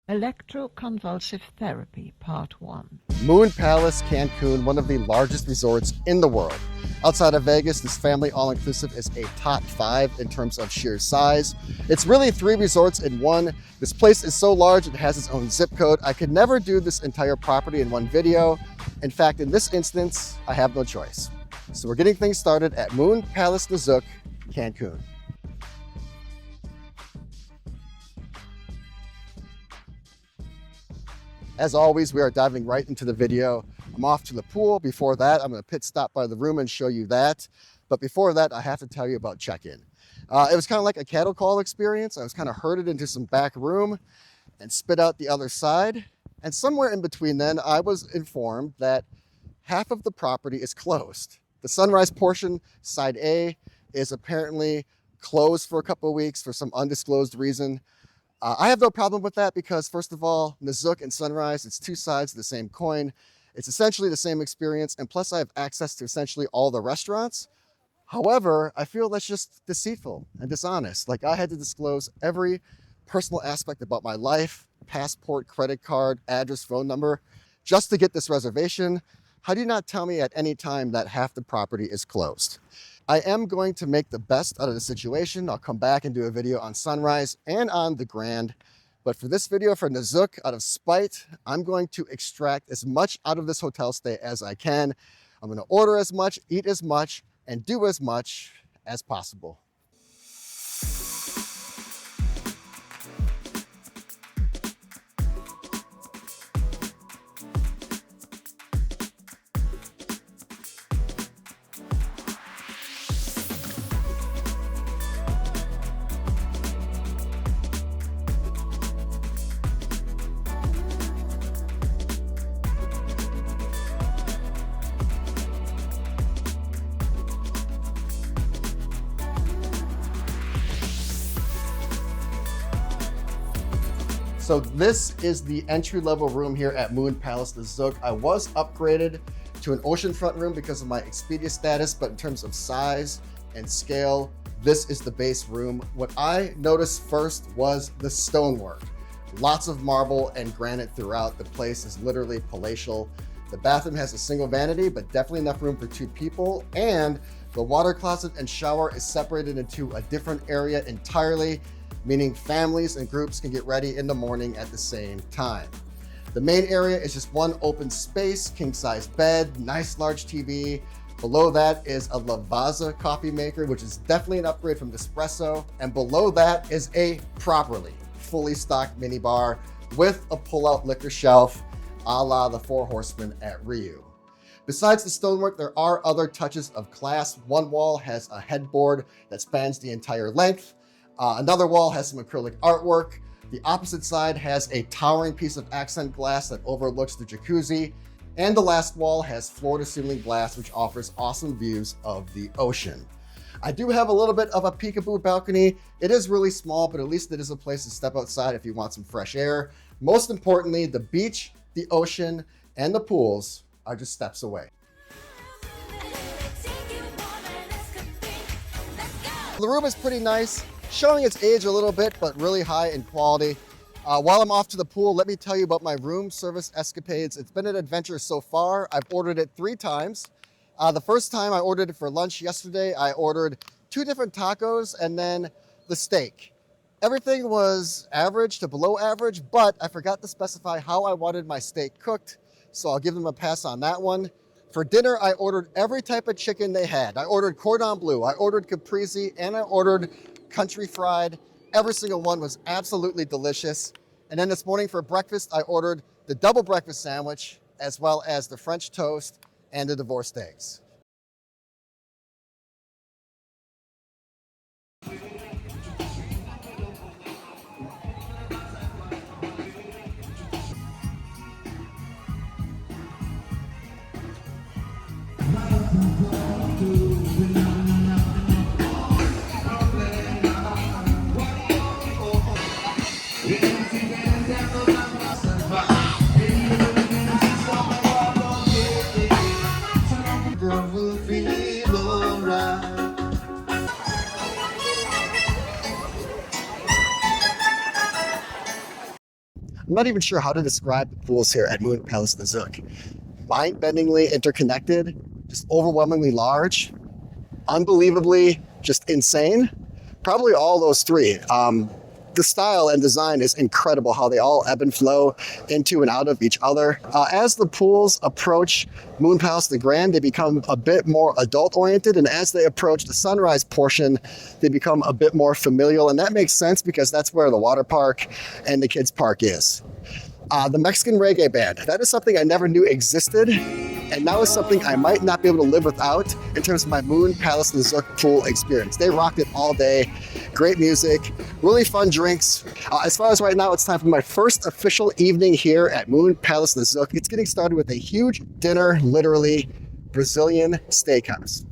Electroconvulsive Therapy, Part 1. Moon Palace Cancun, one of the largest resorts in the world. Outside of Vegas, this family all-inclusive is a top 5 in terms of sheer size. It's really 3 resorts in one. This place is so large, it has its own zip code. I could never do this entire property in one video. In fact, in this instance, I have no choice. So we're getting things started at Moon Palace Nizuc, Cancun. As always, we are diving right into the video. I'm off to the pool. Before that, I'm going to pit stop by the room and show you that. But before that, I have to tell you about check-in. It was kind of like a cattle call experience. I was kind of herded into some back room and spit out the other side. And somewhere in between then, I was informed that half of the property is closed. The sunrise portion, side A, is apparently closed for a couple of weeks for some undisclosed reason. I have no problem with that because, first of all, Nizuc and Sunrise, it's 2 sides of the same coin. It's essentially the same experience, and plus I have access to essentially all the restaurants. However, I feel that's just deceitful and dishonest. Like, I had to disclose every personal aspect about my life, passport, credit card, address, phone number, just to get this reservation. How do you not tell me at any time that half the property is closed? I am going to make the best out of the situation. I'll come back and do a video on Sunrise and on the Grand. But for this video for Nizuc, out of spite, I'm going to extract as much out of this hotel stay as I can. I'm going to order as much, eat as much, and do as much as possible. So this is the entry-level room here at Moon Palace Nizuc. I was upgraded to an oceanfront room because of my Expedia status, but in terms of size and scale, this is the base room. What I noticed first was the stonework. Lots of marble and granite throughout. The place is literally palatial. The bathroom has a single vanity, but definitely enough room for 2 people. And the water closet and shower is separated into a different area entirely, meaning families and groups can get ready in the morning at the same time. The main area is just one open space, king-size bed, nice large TV. Below that is a Lavazza coffee maker, which is definitely an upgrade from Nespresso. And below that is a properly fully stocked minibar with a pull-out liquor shelf, a la the 4 Horsemen at Rio. Besides the stonework, there are other touches of class. One wall has a headboard that spans the entire length. Another wall has some acrylic artwork. The opposite side has a towering piece of accent glass that overlooks the jacuzzi. And the last wall has floor-to-ceiling glass, which offers awesome views of the ocean. I do have a little bit of a peekaboo balcony. It is really small, but at least it is a place to step outside if you want some fresh air. Most importantly, the beach, the ocean, and the pools are just steps away. The room is pretty nice, showing its age a little bit, but really high in quality. While I'm off to the pool, let me tell you about my room service escapades. It's been an adventure so far. I've ordered it 3 times. The first time I ordered it for lunch yesterday, I ordered 2 different tacos and then the steak. Everything was average to below average, but I forgot to specify how I wanted my steak cooked, so I'll give them a pass on that one. For dinner, I ordered every type of chicken they had. I ordered cordon bleu, I ordered caprese, and I ordered country fried. Every single one was absolutely delicious. And then this morning for breakfast, I ordered the double breakfast sandwich, as well as the French toast and the divorced eggs. I'm not even sure how to describe the pools here at Moon Palace Nizuc. Mind-bendingly interconnected, just overwhelmingly large, unbelievably just insane. Probably all those three. The style and design is incredible, how they all ebb and flow into and out of each other. As the pools approach Moon Palace the Grand, they become a bit more adult-oriented, and as they approach the sunrise portion, they become a bit more familial, and that makes sense because that's where the water park and the kids park is. The Mexican reggae band, that is something I never knew existed, and now is something I might not be able to live without in terms of my Moon Palace Nizuc pool experience. They rocked it all day. Great music, really fun drinks. As far as right now, it's time for my first official evening here at Moon Palace Nizuc. It's getting started with a huge dinner, literally Brazilian steakhouse.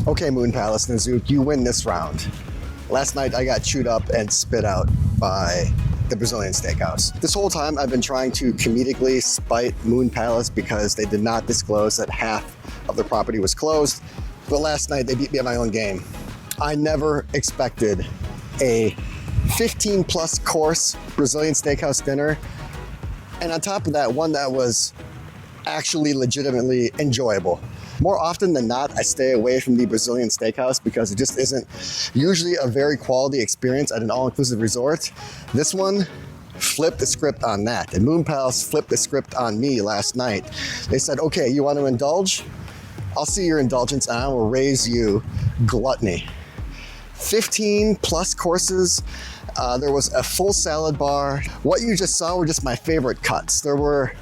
Okay, Moon Palace Nizuc, you win this round. Last night I got chewed up and spit out by the Brazilian steakhouse. This whole time I've been trying to comedically spite Moon Palace because they did not disclose that half of the property was closed. But last night they beat me at my own game. I never expected a 15+ course Brazilian steakhouse dinner. And on top of that, one that was actually legitimately enjoyable. More often than not, I stay away from the Brazilian steakhouse because it just isn't usually a very quality experience at an all-inclusive resort. This one flipped the script on that, and Moon Palace flipped the script on me last night. They said, okay, you want to indulge? I'll see your indulgence and I will raise you gluttony. 15+ courses. There was a full salad bar. What you just saw were just my favorite cuts. There were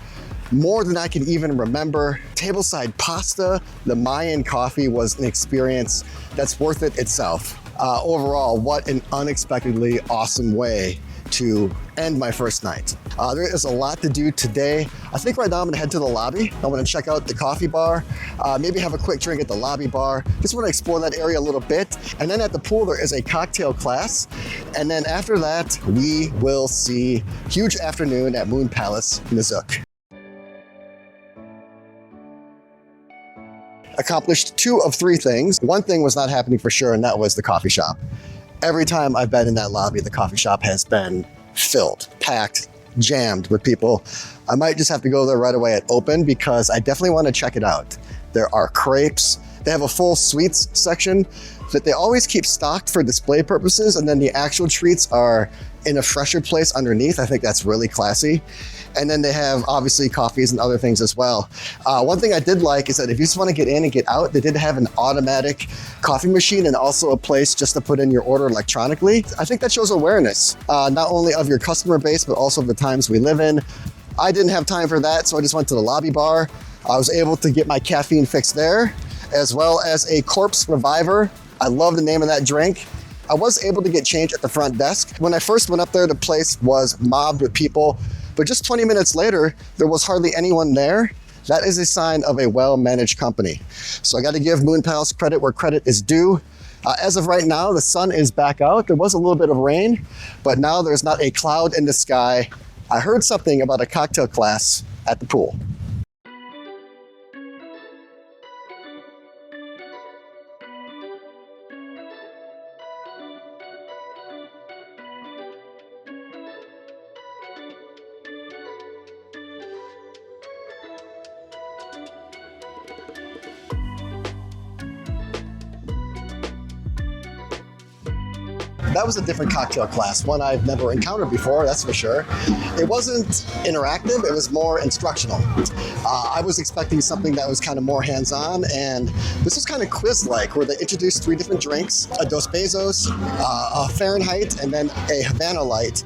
more than I can even remember. Tableside pasta, the Mayan coffee was an experience that's worth it itself. Overall, what an unexpectedly awesome way to end my first night. There is a lot to do today. I think right now I'm gonna head to the lobby. I'm gonna check out the coffee bar, maybe have a quick drink at the lobby bar. Just wanna explore that area a little bit. And then at the pool, there is a cocktail class. And then after that, we will see huge afternoon at Moon Palace Nizuc. Accomplished 2 of 3 things. One thing was not happening for sure, and that was the coffee shop. Every time I've been in that lobby, the coffee shop has been filled, packed, jammed with people. I might just have to go there right away at open because I definitely want to check it out. There are crepes. They have a full sweets section that they always keep stocked for display purposes, and then the actual treats are in a fresher place underneath. I think that's really classy. And then they have obviously coffees and other things as well. One thing I did like is that if you just want to get in and get out, they did have an automatic coffee machine and also a place just to put in your order electronically. I think that shows awareness, not only of your customer base, but also of the times we live in. I didn't have time for that, so I just went to the lobby bar. I was able to get my caffeine fix there, as well as a Corpse Reviver. I love the name of that drink. I was able to get change at the front desk. When I first went up there, the place was mobbed with people, but just 20 minutes later, there was hardly anyone there. That is a sign of a well-managed company. So I got to give Moon Palace credit where credit is due. As of right now, the sun is back out. There was a little bit of rain, but now there's not a cloud in the sky. I heard something about a cocktail class at the pool. That was a different cocktail class, one I've never encountered before, that's for sure. It wasn't interactive, it was more instructional. I was expecting something that was kind of more hands-on, and this was kind of quiz-like, where they introduced 3 different drinks, a Dos Pesos, a Fahrenheit, and then a Havana Light.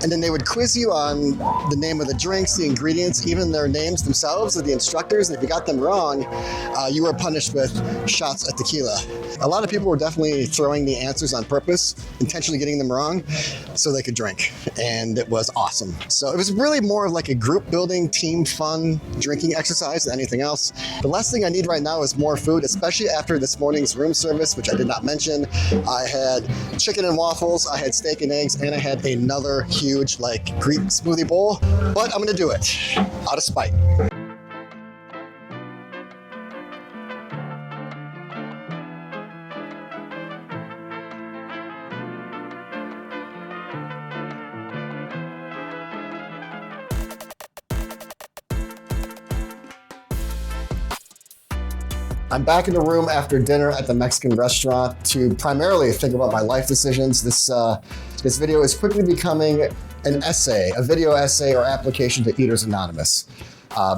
And then they would quiz you on the name of the drinks, the ingredients, even their names themselves of the instructors, and if you got them wrong, you were punished with shots of tequila. A lot of people were definitely throwing the answers on purpose. intentionally getting them wrong so they could drink, and it was awesome. So it was really more of like a group building, team fun drinking exercise than anything else. The last thing I need right now is more food, especially after this morning's room service, which I did not mention. I had chicken and waffles, I had steak and eggs, and I had another huge like Greek smoothie bowl, but I'm gonna do it out of spite. I'm back in the room after dinner at the Mexican restaurant to primarily think about my life decisions. This video is quickly becoming an essay, a video essay or application to Eaters Anonymous.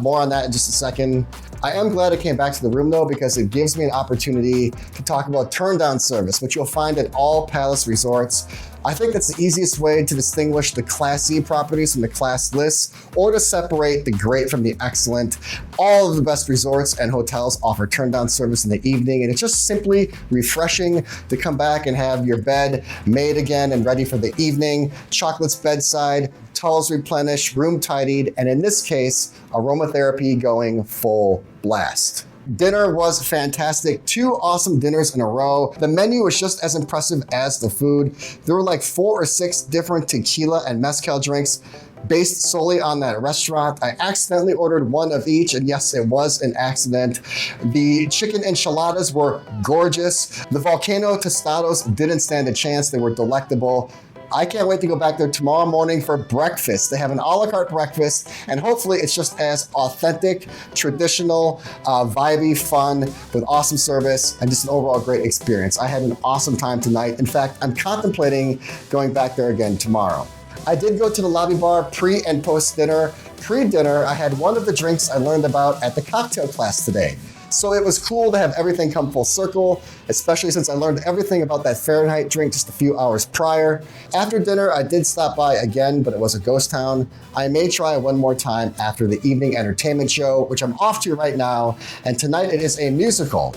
More on that in just a second. I am glad I came back to the room though, because it gives me an opportunity to talk about turn down service, which you'll find at all Palace resorts. I think that's the easiest way to distinguish the Class C properties from the Class lists, or to separate the great from the excellent. All of the best resorts and hotels offer turn down service in the evening, and it's just simply refreshing to come back and have your bed made again and ready for the evening. Chocolates bedside, towels replenished, room tidied, and in this case, aromatherapy going full blast. Dinner was fantastic. 2 awesome dinners in a row. The menu was just as impressive as the food. There were like 4 or 6 different tequila and mezcal drinks based solely on that restaurant. I accidentally ordered one of each, and yes, it was an accident. The chicken enchiladas were gorgeous. The volcano tostados didn't stand a chance. They were delectable. I can't wait to go back there tomorrow morning for breakfast. They have an a la carte breakfast, and hopefully it's just as authentic, traditional, vibey, fun, with awesome service, and just an overall great experience. I had an awesome time tonight. In fact, I'm contemplating going back there again tomorrow. I did go to the lobby bar pre and post dinner. Pre-dinner, I had one of the drinks I learned about at the cocktail class today. So it was cool to have everything come full circle, especially since I learned everything about that Fahrenheit drink just a few hours prior. After dinner, I did stop by again, but it was a ghost town. I may try one more time after the evening entertainment show, which I'm off to right now. And tonight it is a musical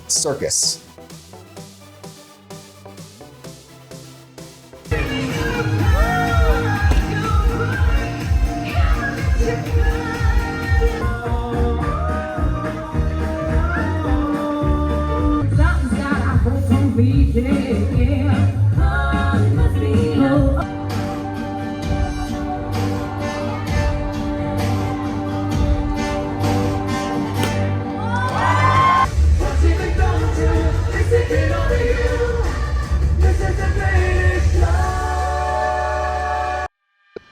circus.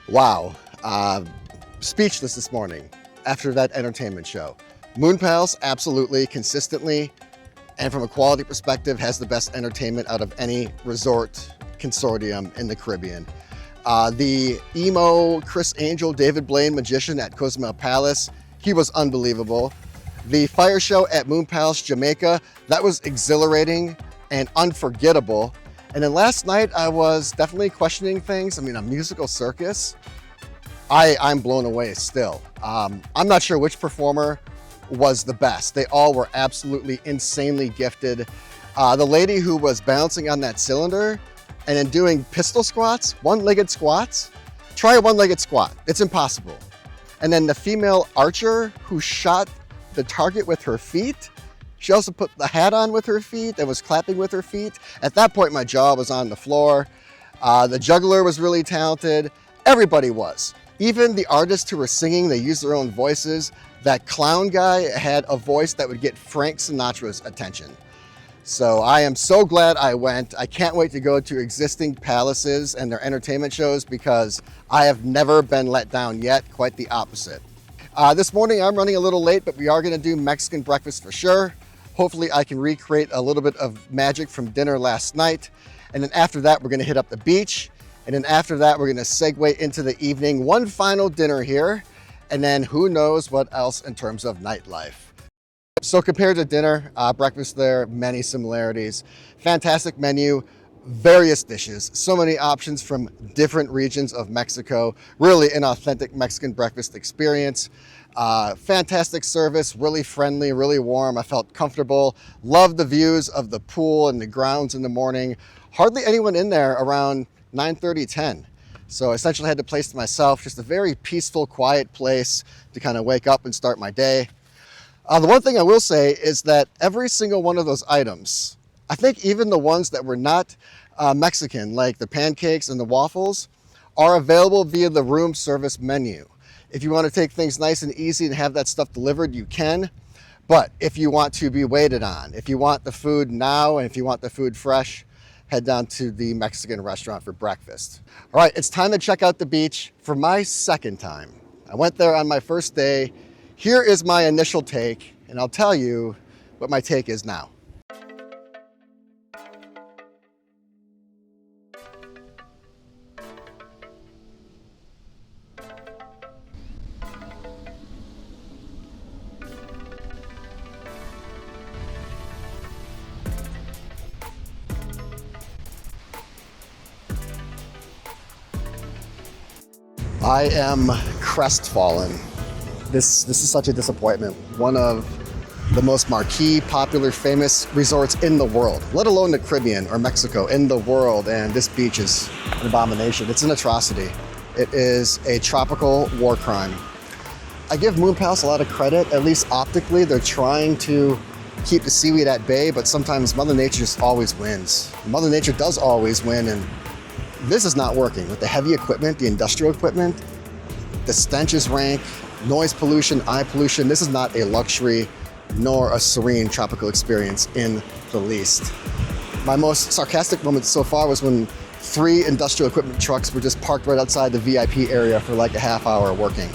Wow, speechless this morning after that entertainment show. Moon Palace, absolutely, consistently, and from a quality perspective, has the best entertainment out of any resort consortium in the Caribbean. The emo Chris Angel, David Blaine magician at Cozumel Palace, he was unbelievable. The fire show at Moon Palace, Jamaica, that was exhilarating and unforgettable. And then last night, I was definitely questioning things. I mean, a musical circus, I'm blown away still. I'm not sure which performer was the best. They all were absolutely insanely gifted. The lady who was balancing on that cylinder and then doing pistol squats, one-legged squats, try a one-legged squat. It's impossible. And then the female archer who shot the target with her feet, she also put the hat on with her feet and was clapping with her feet. At that point, my jaw was on the floor. The juggler was really talented. Everybody was. Even the artists who were singing, they used their own voices. That clown guy had a voice that would get Frank Sinatra's attention. So I am so glad I went. I can't wait to go to existing palaces and their entertainment shows because I have never been let down yet, quite the opposite. This morning I'm running a little late, but we are gonna do Mexican breakfast for sure. Hopefully I can recreate a little bit of magic from dinner last night. And then after that, we're gonna hit up the beach. And then after that, we're gonna segue into the evening. One final dinner here. And then who knows what else in terms of nightlife. So compared to dinner, breakfast there, many similarities. Fantastic menu, various dishes, so many options from different regions of Mexico. Really an authentic Mexican breakfast experience. Fantastic service, really friendly, really warm. I felt comfortable. Loved the views of the pool and the grounds in the morning. Hardly anyone in there around 9:30, 10. So essentially I had the place to myself, just a very peaceful, quiet place to kind of wake up and start my day. The one thing I will say is that every single one of those items, I think even the ones that were not Mexican, like the pancakes and the waffles, are available via the room service menu. If you want to take things nice and easy and have that stuff delivered, you can. But if you want to be waited on, if you want the food now and if you want the food fresh, head down to the Mexican restaurant for breakfast. All right, it's time to check out the beach for my second time. I went there on my first day. Here is my initial take, and I'll tell you what my take is now. I am crestfallen. This is such a disappointment. One of the most marquee, popular, famous resorts in the world, let alone the Caribbean or Mexico, in the world, and this beach is an abomination. It's an atrocity. It is a tropical war crime. I give Moon Palace a lot of credit, at least optically. They're trying to keep the seaweed at bay, but sometimes Mother Nature just always wins. Mother Nature does always win, and this is not working. With the heavy equipment, the industrial equipment, the stench is rank, noise pollution, eye pollution. This is not a luxury nor a serene tropical experience in the least. My most sarcastic moment so far was when 3 industrial equipment trucks were just parked right outside the VIP area for like a half hour working.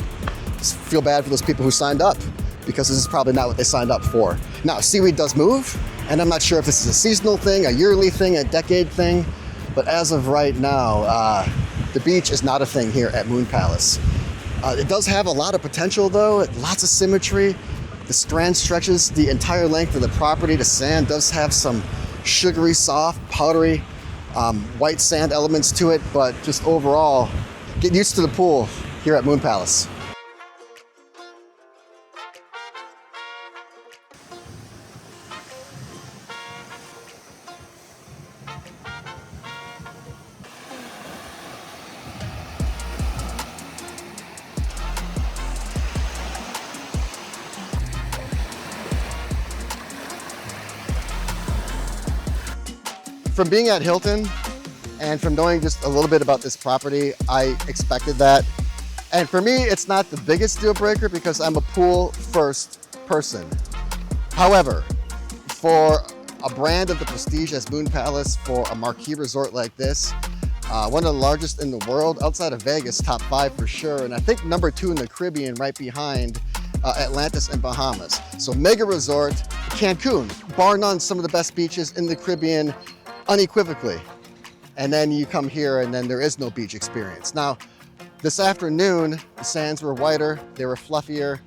Just feel bad for those people who signed up, because this is probably not what they signed up for. Now, seaweed does move, and I'm not sure if this is a seasonal thing, a yearly thing, a decade thing, but as of right now, the beach is not a thing here at Moon Palace. It does have a lot of potential though, lots of symmetry. The strand stretches the entire length of the property. The sand does have some sugary, soft, powdery, white sand elements to it, but just overall, get used to the pool here at Moon Palace. From being at Hilton and from knowing just a little bit about this property, I expected that. And for me, it's not the biggest deal breaker because I'm a pool first person. However, for a brand of the prestige as Moon Palace, for a marquee resort like this, one of the largest in the world, outside of Vegas, top 5 for sure, and I think number 2 in the Caribbean, right behind Atlantis and Bahamas. So mega resort, Cancun, bar none, some of the best beaches in the Caribbean, unequivocally. And then you come here and then there is no beach experience. Now, this afternoon, the sands were whiter, they were fluffier,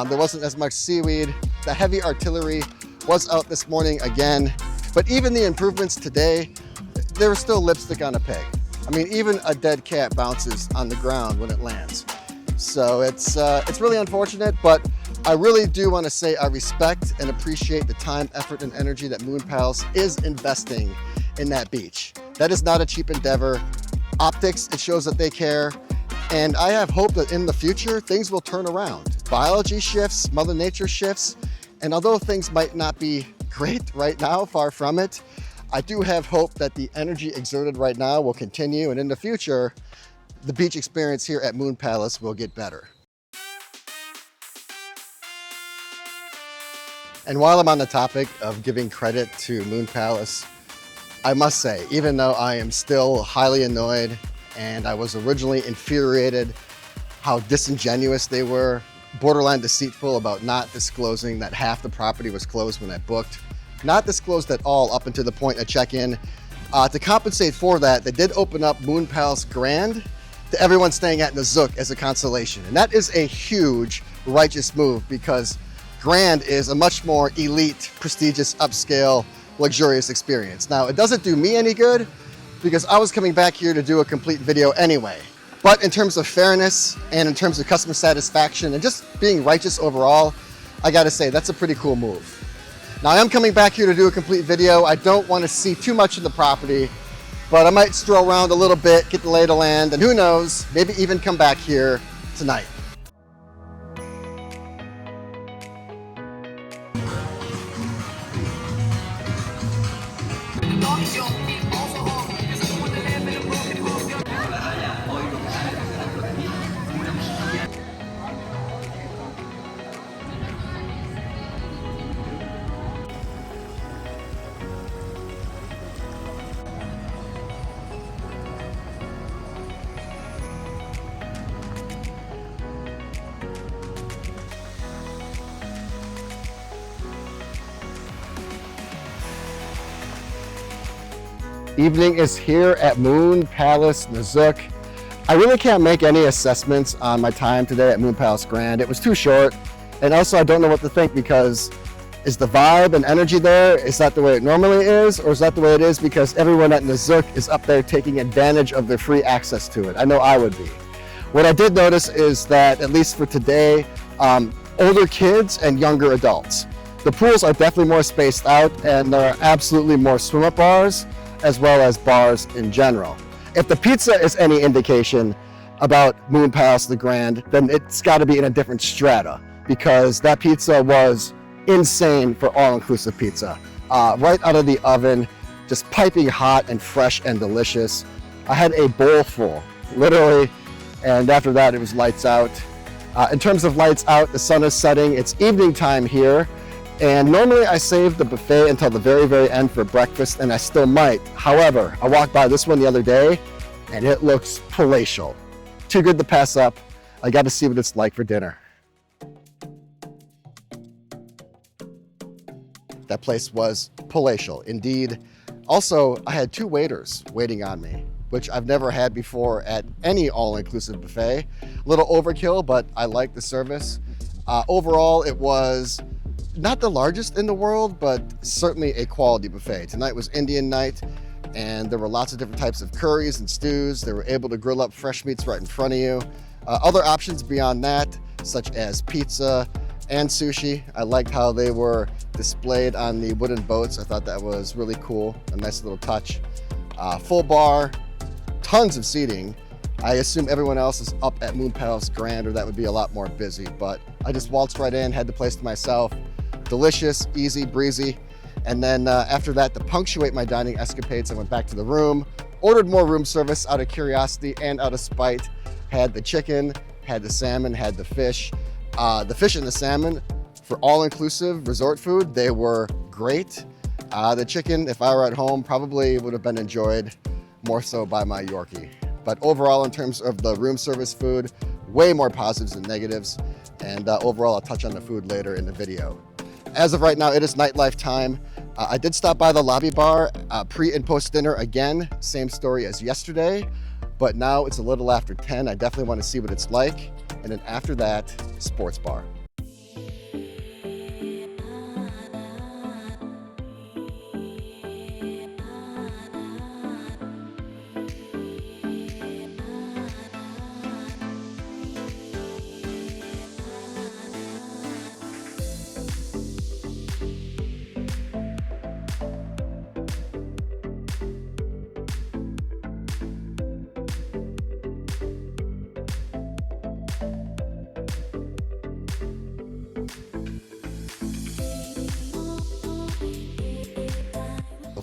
there wasn't as much seaweed. The heavy artillery was out this morning again, but even the improvements today, there was still lipstick on a pig. I mean, even a dead cat bounces on the ground when it lands. So it's really unfortunate, but I really do want to say I respect and appreciate the time, effort, and energy that Moon Palace is investing in that beach. That is not a cheap endeavor. Optics, it shows that they care. And I have hope that in the future, things will turn around. Biology shifts, Mother Nature shifts. And although things might not be great right now, far from it, I do have hope that the energy exerted right now will continue. And in the future, the beach experience here at Moon Palace will get better. And while I'm on the topic of giving credit to Moon Palace, I must say, even though I am still highly annoyed and I was originally infuriated how disingenuous they were, borderline deceitful about not disclosing that half the property was closed when I booked, not disclosed at all up until the point of check-in. To compensate for that, they did open up Moon Palace Grand to everyone staying at Nizuc as a consolation. And that is a huge righteous move because Grand is a much more elite, prestigious, upscale luxurious experience. Now, it doesn't do me any good because I was coming back here to do a complete video anyway. But in terms of fairness and in terms of customer satisfaction and just being righteous overall, I gotta say, that's a pretty cool move. Now, I am coming back here to do a complete video. I don't want to see too much of the property, but I might stroll around a little bit, get the lay of the land, and who knows, maybe even come back here tonight. Evening is here at Moon Palace Nizuc. I really can't make any assessments on my time today at Moon Palace Grand. It was too short, and also I don't know what to think because is the vibe and energy there? Is that the way it normally is, or is that the way it is because everyone at Nizuc is up there taking advantage of their free access to it? I know I would be. What I did notice is that, at least for today, older kids and younger adults. The pools are definitely more spaced out, and there are absolutely more swim-up bars, as well as bars in general. If the pizza is any indication about Moon Palace the Grand, then it's got to be in a different strata because that pizza was insane for all-inclusive pizza. Right out of the oven, just piping hot and fresh and delicious. I had a bowl full, literally, and after that it was lights out. In terms of lights out, the sun is setting. It's evening time here. And normally I save the buffet until the very, very end for breakfast, and I still might. However, I walked by this one the other day, and it looks palatial. Too good to pass up. I got to see what it's like for dinner. That place was palatial, indeed. Also, I had 2 waiters waiting on me, which I've never had before at any all-inclusive buffet. A little overkill, but I liked the service. Overall, it was not the largest in the world, but certainly a quality buffet. Tonight was Indian night, and there were lots of different types of curries and stews. They were able to grill up fresh meats right in front of you. Other options beyond that, such as pizza and sushi. I liked how they were displayed on the wooden boats. I thought that was really cool, a nice little touch. Full bar, tons of seating. I assume everyone else is up at Moon Palace Grand, or that would be a lot more busy, but I just waltzed right in, had the place to myself. Delicious, easy, breezy. And then after that, to punctuate my dining escapades, I went back to the room, ordered more room service out of curiosity and out of spite. Had the chicken, had the salmon, had the fish. The fish and the salmon, for all-inclusive resort food, they were great. The chicken, if I were at home, probably would have been enjoyed more so by my Yorkie. But overall, in terms of the room service food, way more positives than negatives. And overall, I'll touch on the food later in the video. As of right now, it is nightlife time. I did stop by the lobby bar pre and post dinner again, same story as yesterday, but now it's a little after 10. I definitely want to see what it's like. And then after that, sports bar.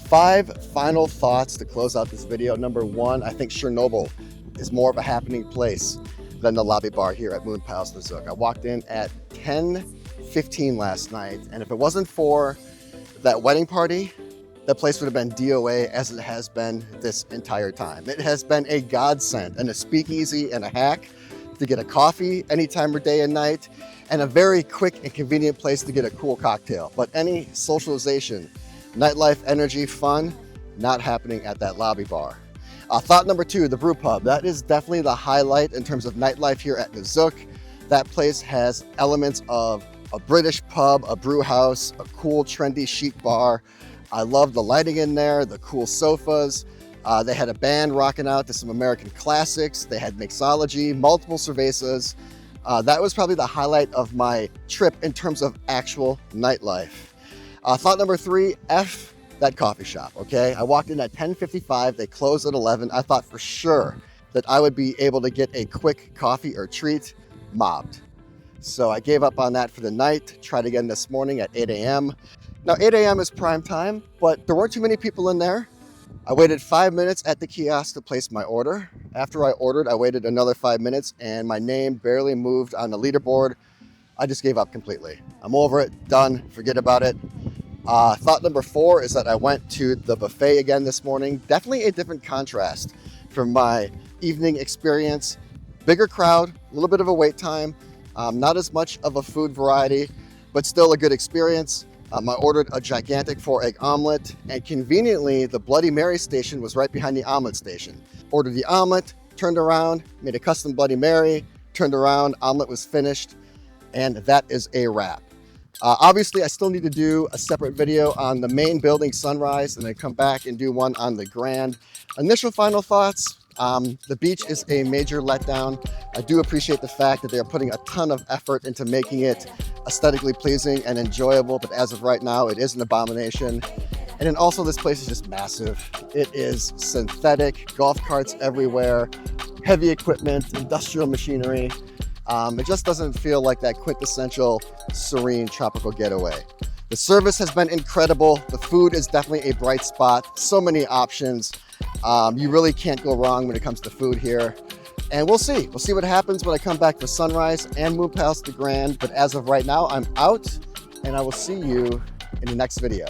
Five final thoughts to close out this video. Number one, I think Chernobyl is more of a happening place than the lobby bar here at Moon Palace Nizuc. I walked in at 10:15 last night, and if it wasn't for that wedding party, that place would have been DOA as it has been this entire time. It has been a godsend and a speakeasy and a hack to get a coffee any time of day and night, and a very quick and convenient place to get a cool cocktail. But any socialization, nightlife, energy, fun, not happening at that lobby bar. Thought number two, the brew pub. That is definitely the highlight in terms of nightlife here at Nizuc. That place has elements of a British pub, a brew house, a cool, trendy, chic bar. I love the lighting in there, the cool sofas. They had a band rocking out to some American classics. They had mixology, multiple cervezas. That was probably the highlight of my trip in terms of actual nightlife. Thought number 3, F that coffee shop, okay? I walked in at 10:55, they closed at 11. I thought for sure that I would be able to get a quick coffee or treat. Mobbed. So I gave up on that for the night, tried again this morning at 8 a.m. Now 8 a.m. is prime time, but there weren't too many people in there. I waited 5 minutes at the kiosk to place my order. After I ordered, I waited another 5 minutes and my name barely moved on the leaderboard. I just gave up completely. I'm over it, done, forget about it. Thought number 4 is that I went to the buffet again this morning. Definitely a different contrast from my evening experience. Bigger crowd, a little bit of a wait time, not as much of a food variety, but still a good experience. I ordered a gigantic 4-egg omelet, and conveniently the Bloody Mary station was right behind the omelet station. Ordered the omelet, turned around, made a custom Bloody Mary, turned around, omelet was finished, and that is a wrap. Obviously, I still need to do a separate video on the main building sunrise and then come back and do one on the Grand. Initial final thoughts, the beach is a major letdown. I do appreciate the fact that they're putting a ton of effort into making it aesthetically pleasing and enjoyable, but as of right now, it is an abomination. And then also this place is just massive. It is synthetic, golf carts everywhere, heavy equipment, industrial machinery. It just doesn't feel like that quintessential serene tropical getaway. The service has been incredible. The food is definitely a bright spot. So many options. You really can't go wrong when it comes to food here. And we'll see. We'll see what happens when I come back for sunrise and Moon Palace the Grand. But as of right now, I'm out and I will see you in the next video.